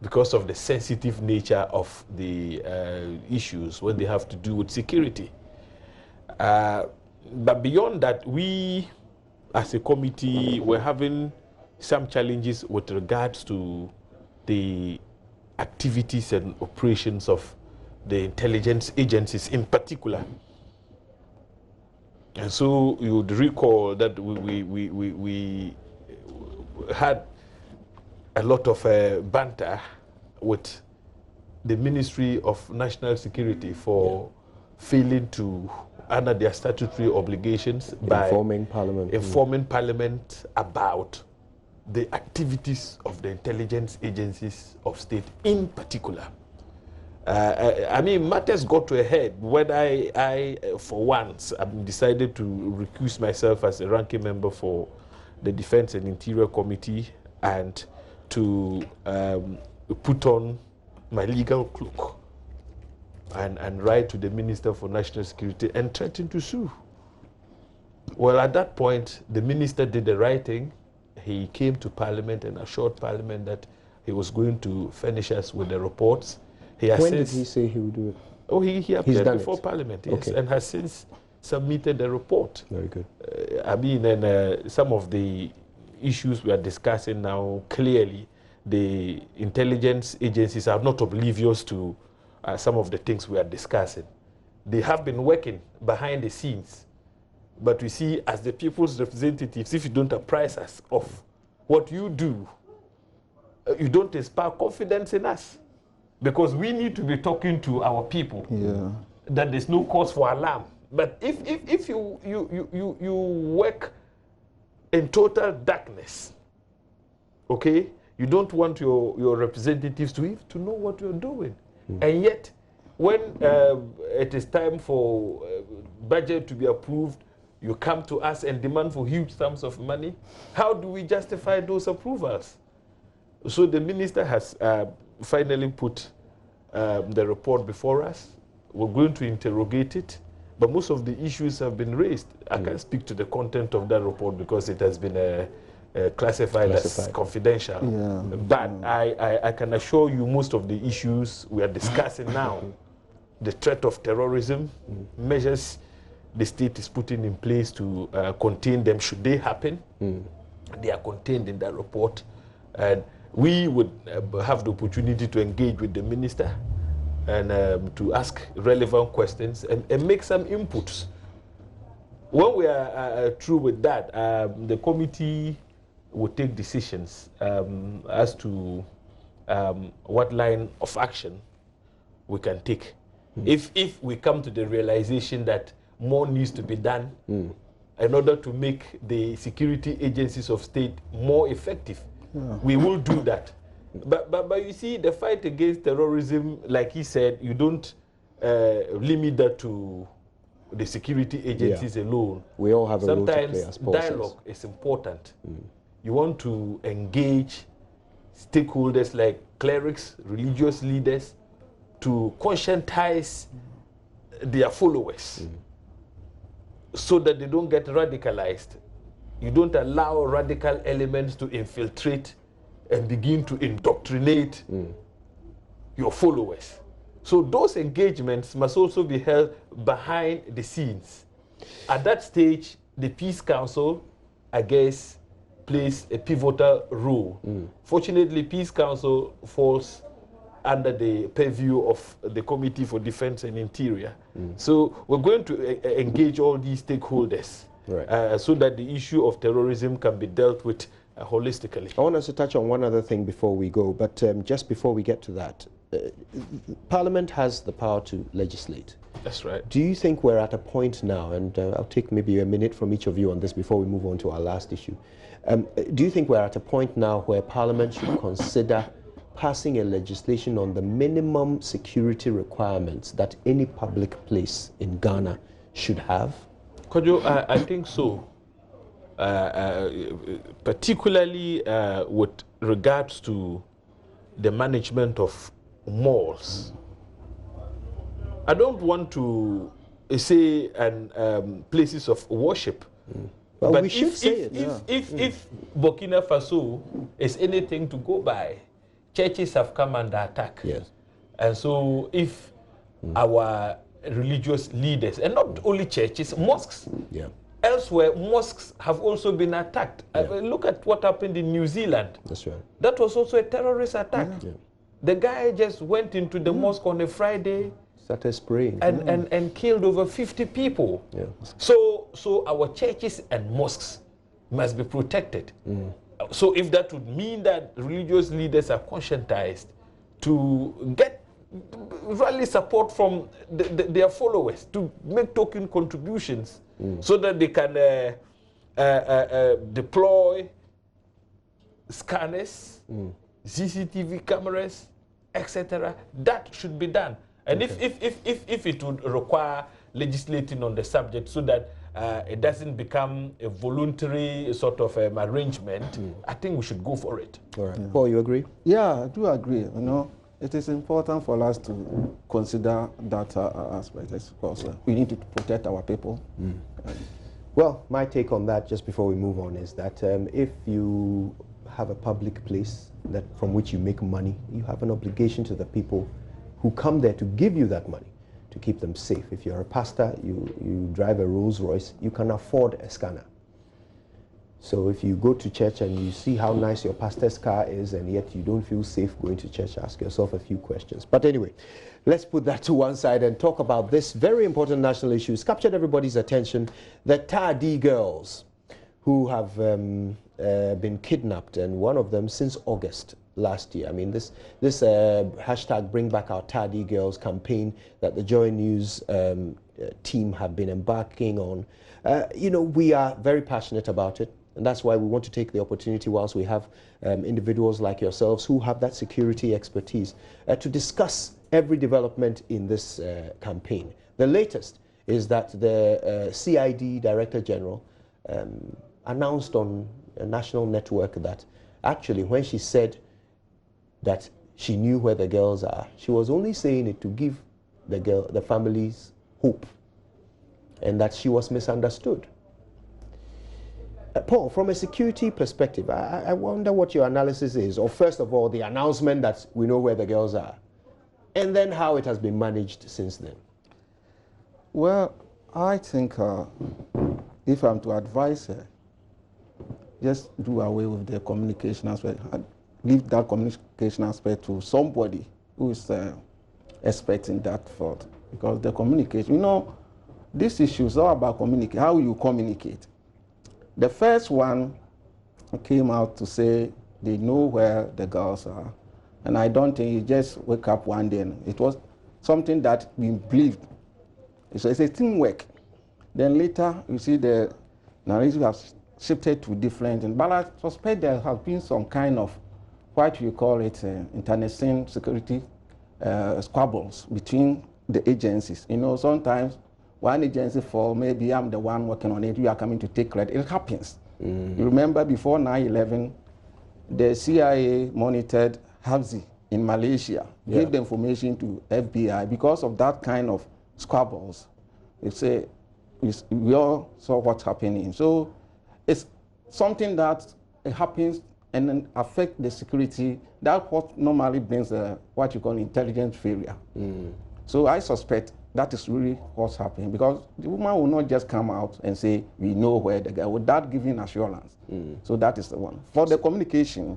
because of the sensitive nature of the issues when they have to do with security. But beyond that, we as a committee were having some challenges with regards to the activities and operations of the intelligence agencies in particular. And so you would recall that we had a lot of banter with the Ministry of National Security for failing to honor their statutory obligations by informing Parliament about the activities of the intelligence agencies of state in particular. I mean, matters got to a head when I for once, decided to recuse myself as a ranking member for the Defense and Interior Committee and to put on my legal cloak and write to the Minister for National Security and threaten to sue. Well, at that point, the minister did the right thing. He came to Parliament and assured Parliament that he was going to furnish us with the reports. When did he say he would do it? Oh, he appeared before Parliament, yes, okay, and has since submitted the report. Very good. I mean, and some of the issues we are discussing now, clearly, the intelligence agencies are not oblivious to some of the things we are discussing. They have been working behind the scenes. But we see, as the people's representatives, if you don't apprise us of what you do, you don't inspire confidence in us. Because we need to be talking to our people that there's no cause for alarm. But if you work in total darkness, okay, you don't want your representatives to know what you're doing. And yet, when it is time for budget to be approved, you come to us and demand for huge sums of money. How do we justify those approvals? So the minister has finally put the report before us. We're going to interrogate it, but most of the issues have been raised. I can't speak to the content of that report because it has been classified as confidential. But I can assure you most of the issues we are discussing now, the threat of terrorism, measures the state is putting in place to contain them should they happen, they are contained in that report. And we would have the opportunity to engage with the minister and to ask relevant questions and make some inputs. When we are through with that, the committee will take decisions as to what line of action we can take. If we come to the realization that more needs to be done in order to make the security agencies of state more effective, we will do that. But you see, the fight against terrorism, like he said, you don't limit that to the security agencies alone. We all have a role to play as Sometimes dialogue is important. You want to engage stakeholders like clerics, religious leaders, to conscientize their followers. so that they don't get radicalized. You don't allow radical elements to infiltrate and begin to indoctrinate your followers. So those engagements must also be held behind the scenes. At that stage, the Peace Council, I guess, plays a pivotal role. Fortunately, Peace Council falls under the purview of the Committee for Defense and Interior. So we're going to engage all these stakeholders so that the issue of terrorism can be dealt with holistically. I want us to touch on one other thing before we go, but just before we get to that, Parliament has the power to legislate. That's right. Do you think we're at a point now, and I'll take maybe a minute from each of you on this before we move on to our last issue. Do you think we're at a point now where Parliament should consider passing a legislation on the minimum security requirements that any public place in Ghana should have? Kojo, I think so. Particularly with regards to the management of malls. I don't want to say places of worship. Well, but we should say it. If Burkina Faso is anything to go by, churches have come under attack. Yes. And so if our religious leaders, and not only churches, mosques, elsewhere, mosques have also been attacked. Look at what happened in New Zealand. That's right. That was also a terrorist attack. The guy just went into the mosque on a Friday, started spraying, and killed over 50 people. So our churches and mosques must be protected. So if that would mean that religious leaders are conscientized to get rally support from their followers, to make token contributions, so that they can deploy scanners, CCTV cameras, etc. That should be done. And if it would require legislating on the subject so that it doesn't become a voluntary sort of arrangement, I think we should go for it. All right. Paul, you agree? Yeah, I do agree. You know, it is important for us to consider that aspect, because we need to protect our people. Well, my take on that, just before we move on, is that if you have a public place that from which you make money, you have an obligation to the people who come there to give you that money to keep them safe. If you're a pastor, you drive a Rolls Royce, you can afford a scanner. So if you go to church and you see how nice your pastor's car is and yet you don't feel safe going to church, ask yourself a few questions. But anyway, let's put that to one side and talk about this very important national issue. It's captured everybody's attention. The Tadi girls who have been kidnapped, and one of them since August last year. I mean, this hashtag Bring Back Our Tadi Girls campaign that the JoyNews team have been embarking on. You know, we are very passionate about it. And that's why we want to take the opportunity, whilst we have individuals like yourselves who have that security expertise, to discuss every development in this campaign. The latest is that the CID Director General announced on a national network that actually when she said that she knew where the girls are, she was only saying it to give the families hope, and that she was misunderstood. Paul, from a security perspective, I wonder what your analysis is, or first of all, the announcement that we know where the girls are, and then how it has been managed since then. Well, I think if I'm to advise her, just do away with the communication aspect. Leave that communication aspect to somebody who is expecting that fault. Because the communication, you know, this issue is all about communicate. How you communicate. The first one came out to say they know where the girls are. And I don't think you just wake up one day and it was something that we believed. So it's a teamwork. Then later you see the narrative has shifted to different. But I suspect there has been some kind of, what you call it, internecine security squabbles between the agencies. You know, sometimes one agency for maybe I'm the one working on it, you are coming to take credit. It happens. You remember before 9/11, the CIA monitored Habsi in Malaysia, gave the information to FBI. Because of that kind of squabbles, they say we all saw what's happening. So it's something that happens and then affect the security. That's what normally brings what you call intelligence failure. So I suspect that is really what's happening, because the woman will not just come out and say, we know where the guy, without giving assurance. So that is the one. For the communication,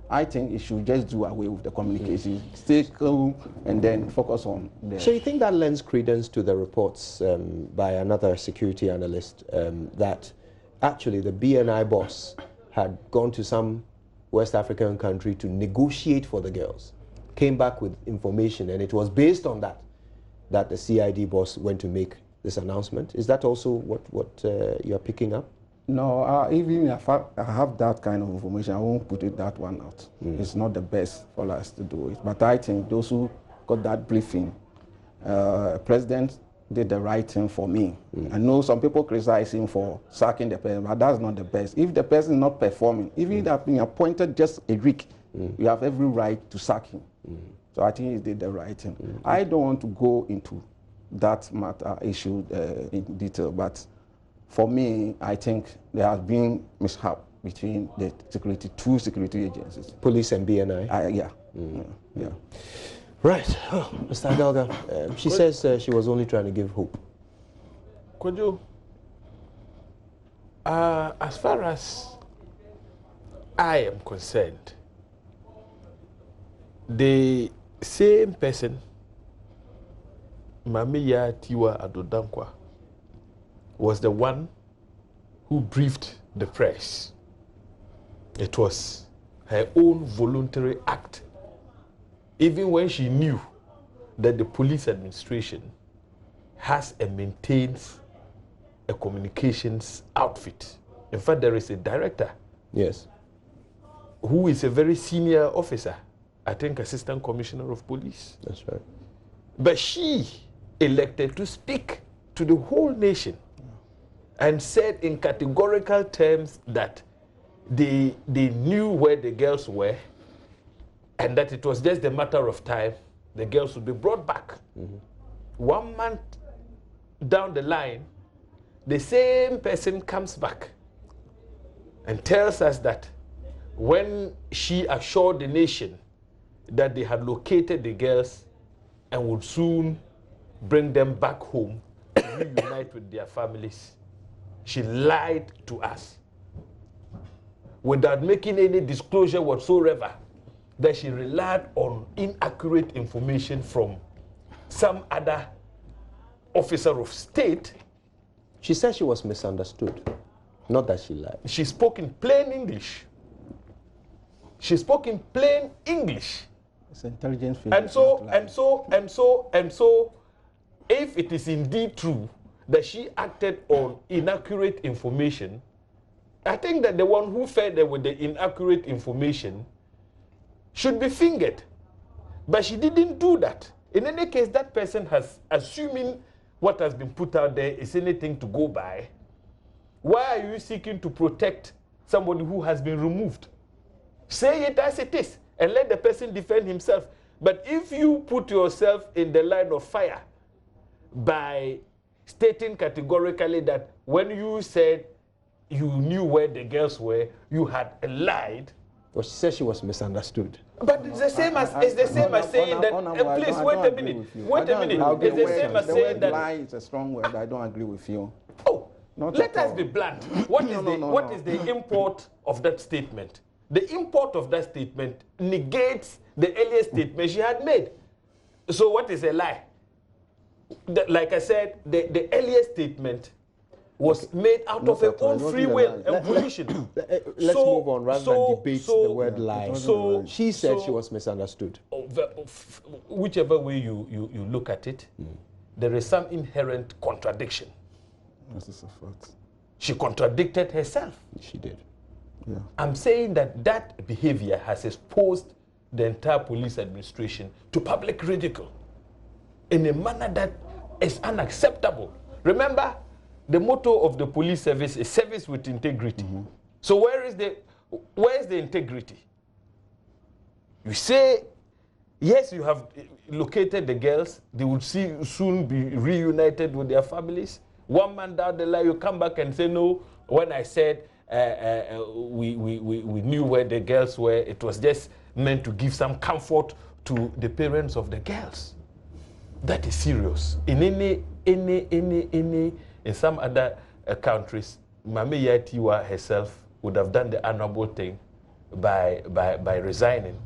I think it should just do away with the communication, stay calm, and then focus on the... So you think that lends credence to the reports by another security analyst that actually the BNI boss had gone to some West African country to negotiate for the girls, came back with information, and it was based on that the CID boss went to make this announcement? Is that also what you're picking up? No, even if I have that kind of information, I won't put it that one out. It's not the best for us to do it. But I think those who got that briefing, President did the right thing for me. I know some people criticize him for sacking the person, but that's not the best. If the person is not performing, even if they have been appointed just a week, you have every right to sack him. So I think he did the right thing. I don't want to go into that matter issue in detail, but for me, I think there has been mishap between the two security agencies. Police and BNI? Yeah. Right. Oh, Mr. Agalga, she says she was only trying to give hope. Could you, as far as I am concerned, the same person, Mamiya Tiwa Adodankwa, was the one who briefed the press. It was her own voluntary act, even when she knew that the police administration has and maintains a communications outfit. In fact, there is a director, yes, who is a very senior officer, I think Assistant Commissioner of Police. That's right. But she elected to speak to the whole nation and said in categorical terms that they knew where the girls were and that it was just a matter of time the girls would be brought back. 1 month down the line, the same person comes back and tells us that when she assured the nation that they had located the girls and would soon bring them back home to reunite with their families, she lied to us without making any disclosure whatsoever that she relied on inaccurate information from some other officer of state. She said she was misunderstood, not that she lied. She spoke in plain English. She spoke in plain English. It's intelligence. And so, if it is indeed true that she acted on inaccurate information, I think that the one who fed her with the inaccurate information should be fingered. But she didn't do that. In any case, that person has, assuming what has been put out there is anything to go by, why are you seeking to protect somebody who has been removed? Say it as it is and let the person defend himself. But if you put yourself in the line of fire by stating categorically that when you said you knew where the girls were, you had lied. Well, she said she was misunderstood. But it's the same as saying that. Please wait a minute. Wait a minute. It's the same as saying that. Lie is a strong word. I don't agree with you. Oh, let us be blunt. What is the import of that statement? The import of that statement negates the earlier statement she had made. So what is a lie? Like I said, the earlier statement was made out of her own free will and volition. Let's move on rather than debate the word lie. So she said she was misunderstood. Whichever way you look at it, there is some inherent contradiction. This is a fact. She contradicted herself. She did. Yeah. I'm saying that behavior has exposed the entire police administration to public ridicule in a manner that is unacceptable. Remember, the motto of the police service is service with integrity. So where is the integrity? You say, yes, you have located the girls, they would soon be reunited with their families. 1 month down the line, you come back and say, no, when I said we knew where the girls were, it was just meant to give some comfort to the parents of the girls. That is serious. In in some other countries, Mame Yatiwa herself would have done the honorable thing by resigning.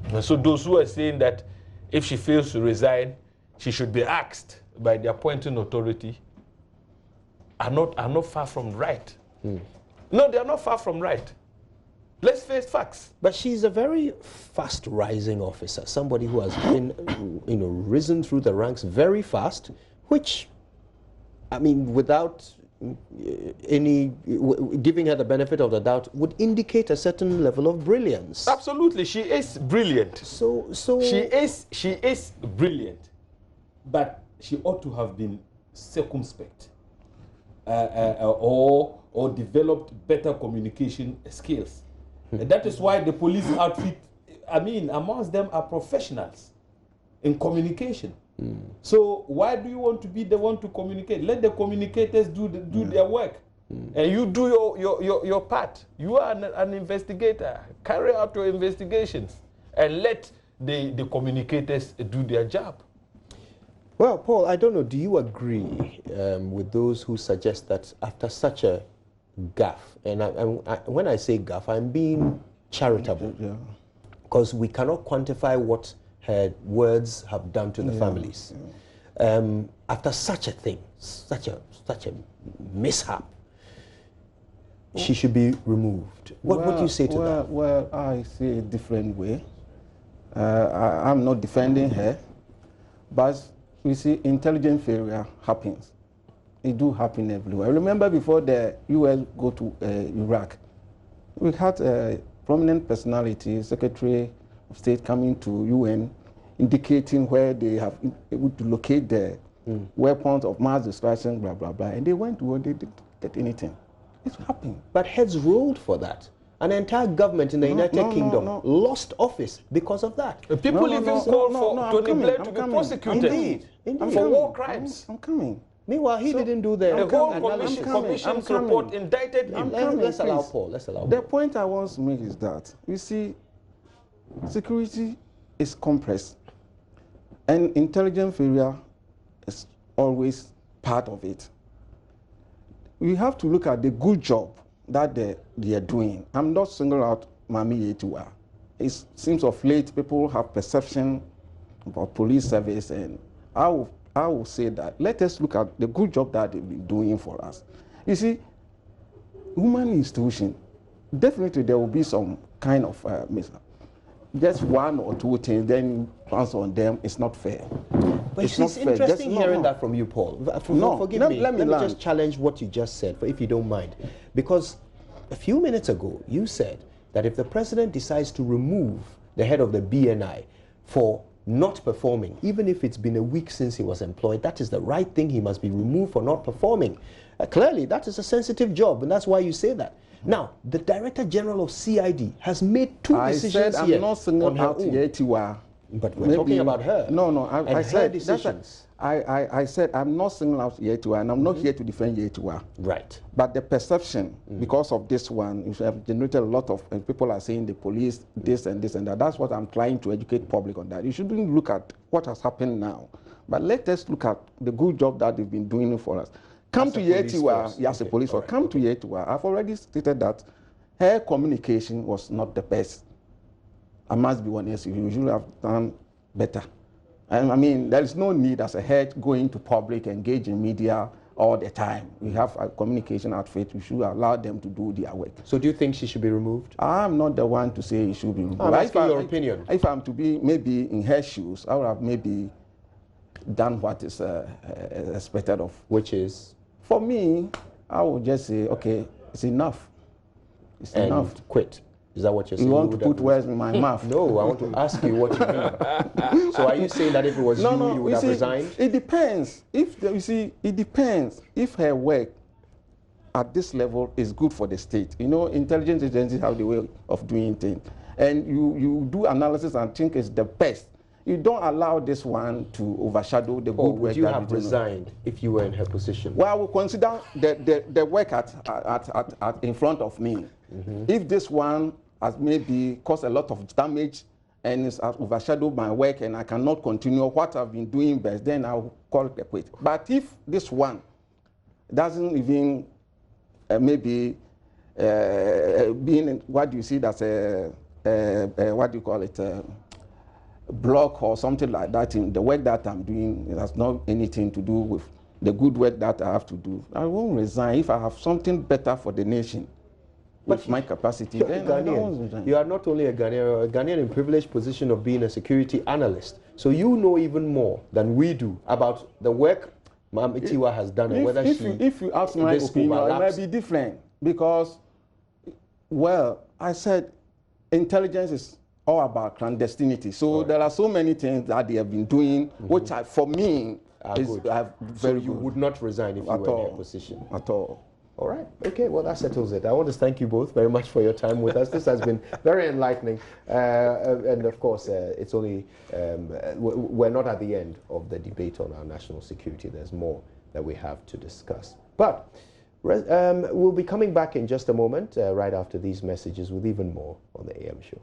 And so those who are saying that if she fails to resign, she should be axed by the appointing authority are not far from right. No, they are not far from right. Let's face facts. But she's a very fast-rising officer, somebody who has been, risen through the ranks very fast, which, I mean, without giving her the benefit of the doubt, would indicate a certain level of brilliance. Absolutely, she is brilliant. So she is brilliant, but she ought to have been circumspect, or developed better communication skills. And that is why the police outfit, I mean, amongst them are professionals in communication. So why do you want to be the one to communicate? Let the communicators do their work, and you do your part. You are an investigator. Carry out your investigations, and let the communicators do their job. Well, Paul, I don't know, do you agree with those who suggest that after such a gaffe, and when I say gaffe, I'm being charitable, because we cannot quantify what her words have done to the families. After such a thing, such a mishap, she should be removed. What do you say to that? Well, I see a different way. I'm not defending her, but you see, intelligence failure happens. It do happen everywhere. Remember before the U.S. go to Iraq, we had a prominent personality, Secretary of State, coming to UN, indicating where they have able to locate the weapons of mass destruction, blah, blah, blah. And they went to war, they didn't get anything. It's happening. But heads rolled for that. An entire government in the United Kingdom lost office because of that. People even call for Tony Blair to be prosecuted for war crimes. I'm coming. Meanwhile, he didn't do the whole commission's report indicted him. Let's allow Paul. The point I want to make is that, you see, security is compressed, and intelligence failure is always part of it. We have to look at the good job that they are doing. I'm not singling out Mami Yetua. It seems of late people have perception about police service, and I will say that let us look at the good job that they've been doing for us. You see, human institution, definitely there will be some kind of mishap. Just one or two things, then pass on them. It's not fair. But it's interesting hearing that from you, Paul. Forgive me. Let me just challenge what you just said, if you don't mind. Because a few minutes ago, you said that if the president decides to remove the head of the BNI for not performing, even if it's been a week since he was employed, that is the right thing. He must be removed for not performing. Clearly, that is a sensitive job, and that's why you say that. Now, the Director General of CID has made two decisions here. I said I'm not singling out Yetiwa. But we're talking about her. No, I said decisions. I said I'm not singling out Yetiwa, and I'm not here to defend Yetiwa. Right. But the perception, because of this one, you have generated a lot of people are saying the police this and this and that. That's what I'm trying to educate public on that. You shouldn't look at what has happened now, but let us look at the good job that they've been doing for us. Come to Yetiwa, yes, a police force. Come to Yetiwa. I've already stated that her communication was not the best. I must be honest, you should have done better. And I mean, there is no need as a head going to public, engage in media all the time. We have a communication outfit. We should allow them to do their work. So do you think she should be removed? I'm not the one to say she should be removed. I'm asking your opinion. If I'm to be maybe in her shoes, I would have maybe done what is expected of. Which is? For me, I would just say, okay, it's enough. It's enough. Quit. Is that what you're saying? You want to put words in my mouth? No, I want to ask you what you mean. So are you saying that if it was you would have resigned? It depends. It depends if her work at this level is good for the state. You know, intelligence agencies have the way of doing things. And you do analysis and think it's the best. you don't allow this one to overshadow the good work. Would you have resigned if you were in her position? Well, I will consider the work in front of me. If this one has maybe caused a lot of damage and has overshadowed my work and I cannot continue what I've been doing best, then I'll call it a quit. But if this one doesn't even maybe being, what do you see, that's what do you call it, block or something like that in the work that I'm doing, it has not anything to do with the good work that I have to do. I won't resign if I have something better for the nation. With my capacity, then I don't resign. You are not only a Ghanaian in privileged position of being a security analyst, so you know even more than we do about the work Ma'am Itiwa has done and whether if you ask my opinion, it might be different because, well, I said intelligence is all about clandestinity. So there are so many things that they have been doing, which for me is very good. You would not resign if you were in their position? At all. All right. Okay. Well, that settles it. I want to thank you both very much for your time with us. This has been very enlightening. And of course, it's only, we're not at the end of the debate on our national security. There's more that we have to discuss. But we'll be coming back in just a moment, right after these messages, with even more on the AM show.